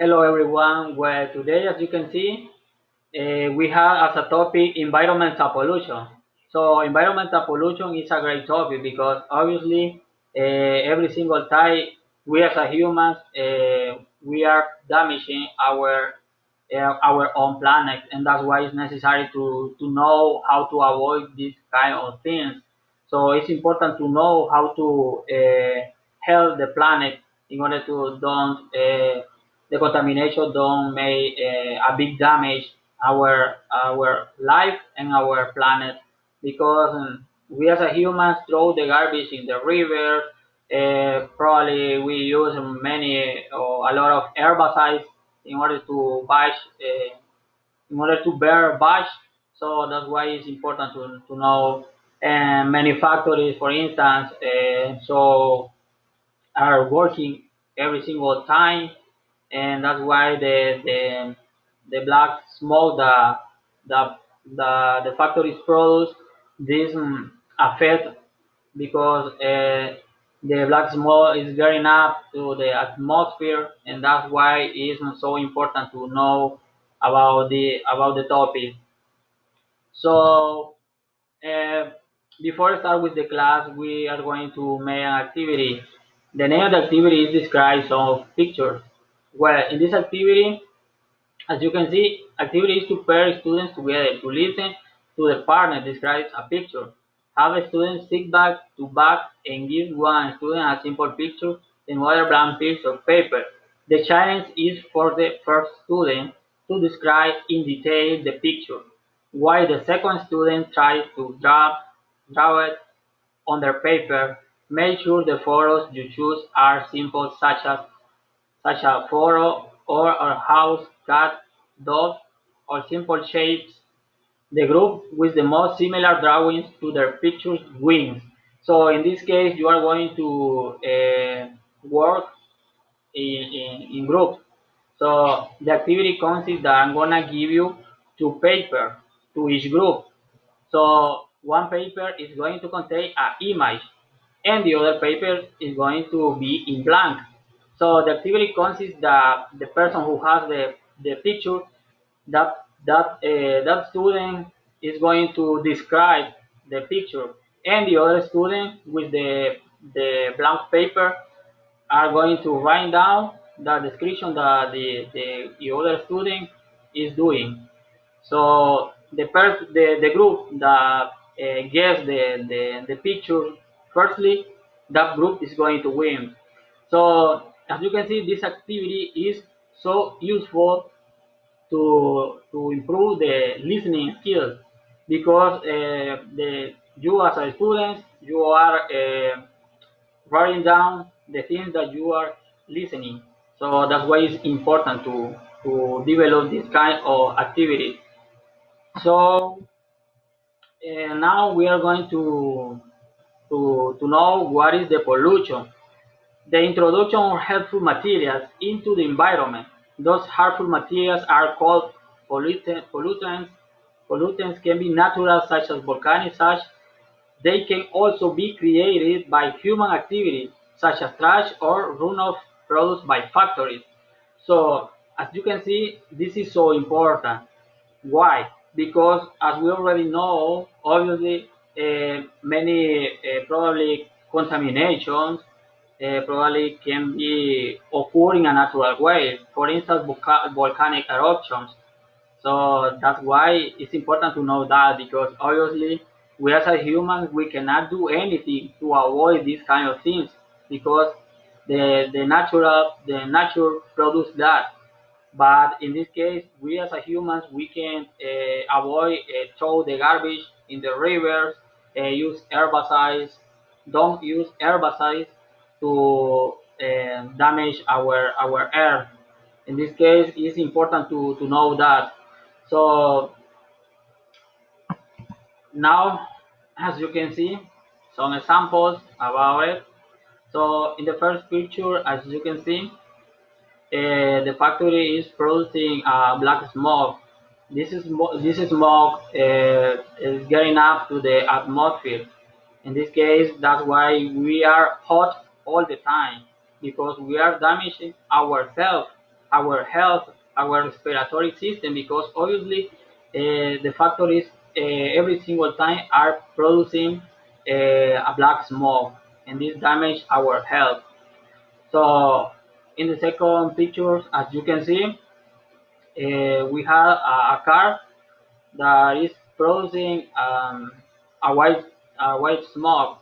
Hello everyone. Well, today, as you can see, we have as a topic environmental pollution. So, environmental pollution is a great topic because obviously, every single time we as a humans, we are damaging our own planet, and that's why it's necessary to know how to avoid these kind of things. So, it's important to know how to help the planet in order to don't the contamination don't make a big damage our life and our planet because we as a humans throw the garbage in the river. Probably we use many or a lot of herbicides in order to bash in order to bear bash. So that's why it's important to know. And many factories, for instance, so are working every single time, and that's why the black smoke the the factories produce this affect because the black smoke is getting up to the atmosphere, and that's why it's so important to know about the topic. So uh, before I start with the class, we are going to make an activity. The name of the activity is describe some pictures. Well, in this activity, as you can see, activity is to pair students together to listen to the partner describes a picture. Have a student sit back and give one student a simple picture and other blank piece of paper. The challenge is for the first student to describe in detail the picture, while the second student tries to draw it on their paper. Make sure the photos you choose are simple, such as photo or a house, cat, dog, or simple shapes. The group with the most similar drawings to their pictures wins. So in this case, you are going to work in groups. So the activity consists that I'm gonna give you two paper to each group. So one paper is going to contain an image and the other paper is going to be in blank. So the activity consists that the person who has the picture that student is going to describe the picture, and the other student with the blank paper are going to write down the description that the other student is doing. So the group that gets the picture firstly, that group is going to win. So as you can see, this activity is so useful to improve the listening skills because the you as a student you are writing down the things that you are listening. So that's why it's important to develop this kind of activity. So now we are going to know what is the pollution. The introduction of harmful materials into the environment. Those harmful materials are called pollutants. Pollutants can be natural, such as volcanic ash. They can also be created by human activity, such as trash or runoff produced by factories. So, as you can see, this is so important. Why? Because as we already know, obviously, many probably contaminations probably can be occur in a natural way. For instance, volcanic eruptions. So that's why it's important to know that because obviously we as a humans we cannot do anything to avoid these kind of things because the nature produces that. But in this case, we as a humans, we can avoid throw the garbage in the rivers, use herbicides, don't use herbicides to damage our earth. In this case, it's important to know that. So now, as you can see, some examples about it. So in the first picture, as you can see, the factory is producing black smoke. This smoke is getting up to the atmosphere. In this case, that's why we are hot all the time because we are damaging ourselves. our health, our respiratory system, because obviously the factories every single time are producing a black smoke, and this damage our health. So in the second picture, as you can see, we have a car that is producing a white smoke.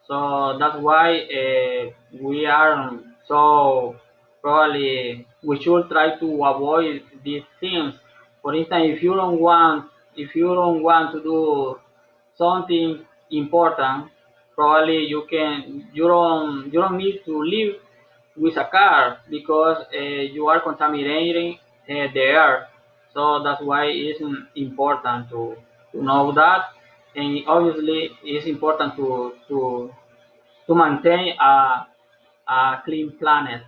So that's why we are so probably we should try to avoid these things. For instance, if you don't want to do something important, probably you don't need to live with a car because you are contaminating the air. So that's why it's important to know that, and obviously it's important to maintain a clean planet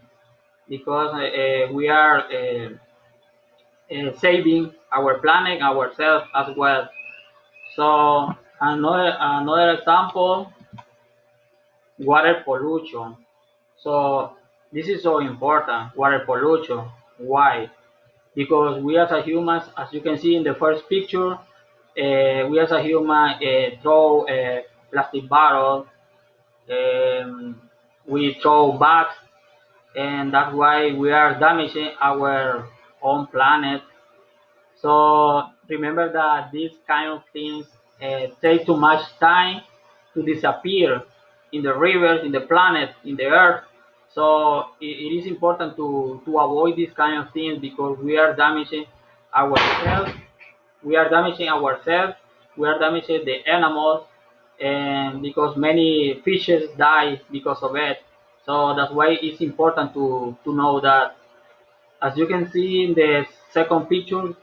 because we are saving our planet, ourselves as well. So another example, water pollution. So this is so important, water pollution. Why? Because we as a humans, as you can see in the first picture, we as a human throw plastic bottles, um, we throw bags, and that's why we are damaging our own planet. So remember that these kind of things take too much time to disappear in the rivers, in the planet, in the earth. So it is important to avoid these kind of things because we are damaging ourselves, we are damaging ourselves, we are damaging the animals, and because many fishes die because of it. So that's why it's important to know that. As you can see in the second picture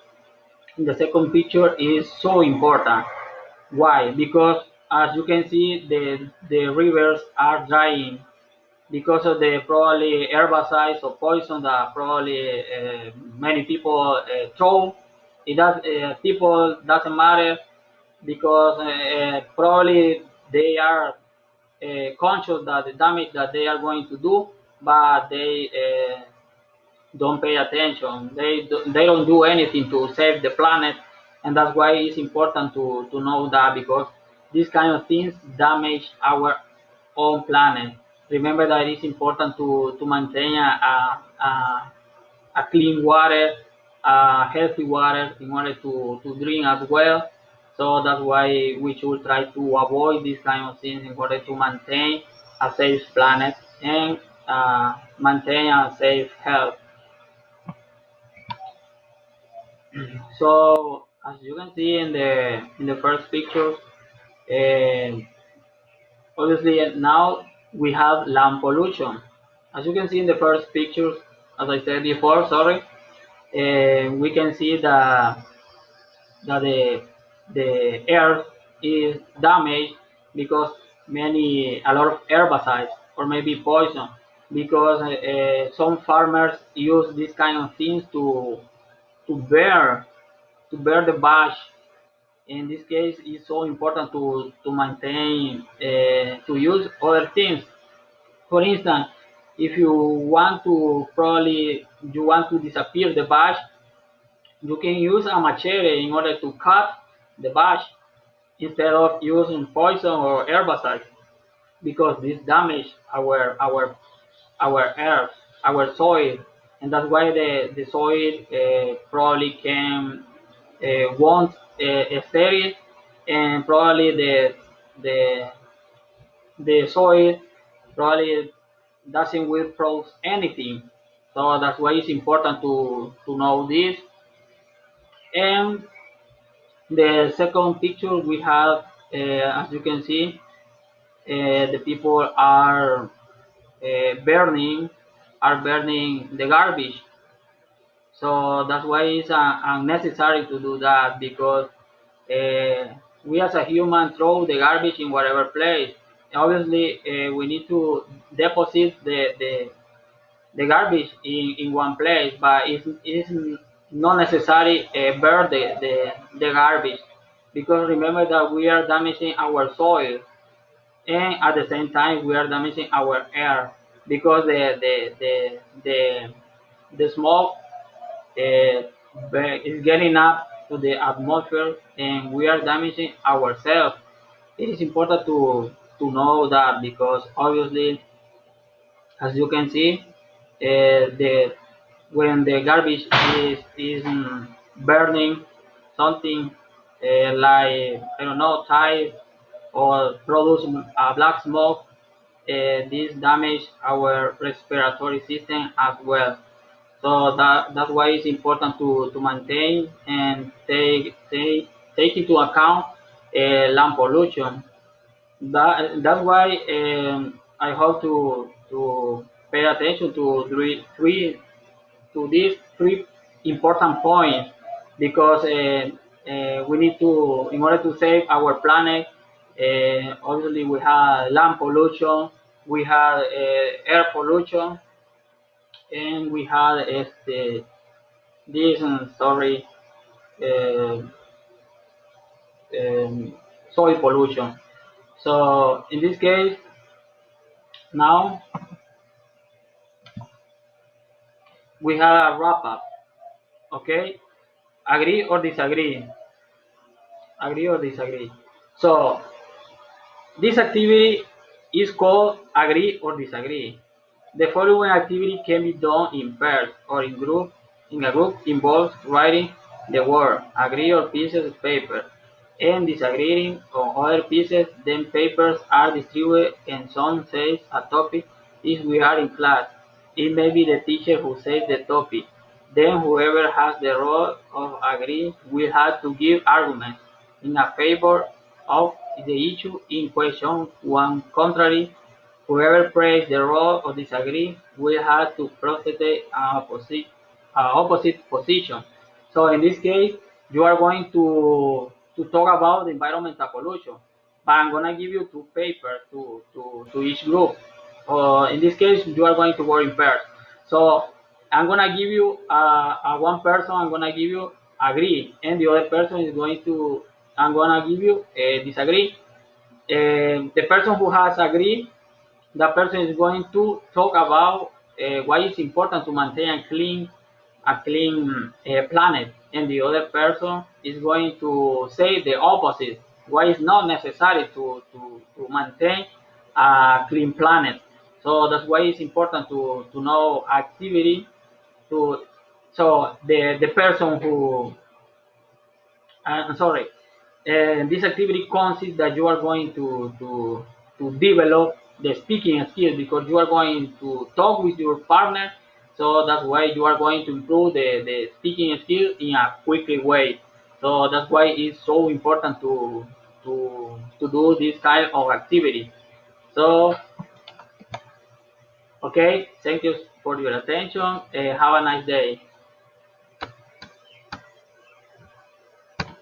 is so important. Why? Because as you can see, the rivers are drying because of the probably herbicides or poison that probably many people throw. It does people doesn't matter because probably they are conscious that the damage that they are going to do, but they don't pay attention. They don't do anything to save the planet, and that's why it's important to know that because these kind of things damage our own planet. Remember that it's important to maintain a clean water, healthy water in order to drink as well. So that's why we should try to avoid these kind of things in order to maintain a safe planet and maintain a safe health. So as you can see in the first picture, uh, obviously now we have land pollution. As you can see in the first picture, as I said before, sorry, we can see that the earth is damaged because a lot of herbicides or maybe poison because some farmers use these kind of things to bear the bush. In this case, it's so important to maintain to use other things. For instance, if you want to probably you want to disappear the bush, you can use a machete in order to cut the bush instead of using poison or herbicide because this damage our earth, our soil, and that's why the soil probably can won't sterile, and probably the the soil probably doesn't will produce anything. So that's why it's important to know this. And the second picture we have, as you can see, the people burning burning the garbage. So that's why it's unnecessary to do that because we as a human throw the garbage in whatever place. Obviously, we need to deposit the garbage in one place, but it's not necessary burn the garbage because remember that we are damaging our soil and at the same time we are damaging our air because the the smoke uh, is getting up to the atmosphere and we are damaging ourselves. It is important to know that because obviously, as you can see, the when the garbage is burning something like I don't know tire or produce a black smoke, this damage our respiratory system as well. So that's why it's important to maintain and take into account land pollution. That's why I hope to pay attention to these three important points because we need to in order to save our planet. Obviously, we have land pollution, we have air pollution, and we have this sorry uh, um, soil pollution. So in this case, now we have a wrap up. Okay, agree or disagree? Agree or disagree? So this activity is called agree or disagree. The following activity can be done in pairs or in group. In a group involves writing the word agree on pieces of paper and disagreeing on other pieces. Then papers are distributed and some says a topic if we are in class. It may be the teacher who says the topic. Then whoever has the role of agree will have to give arguments in a favor of the issue in question. One contrary, whoever plays the role of disagree will have to prostate opposite position. So in this case, you are going to talk about environmental pollution, but I'm gonna give you two papers to each group. In this case, you are going to work in pairs. So I'm gonna give you one person. I'm gonna give you agree, and the other person is going to. I'm gonna give you disagree. The person who has agree, that person is going to talk about why it's important to maintain a clean planet, and the other person is going to say the opposite, why it's not necessary to maintain a clean planet. So that's why it's important to know activity to so the person who I'm sorry. This activity consists that you are going to develop the speaking skills because you are going to talk with your partner. So that's why you are going to improve the speaking skills in a quickly way. So that's why it's so important to do this kind of activity. So okay, thank you for your attention. Have a nice day.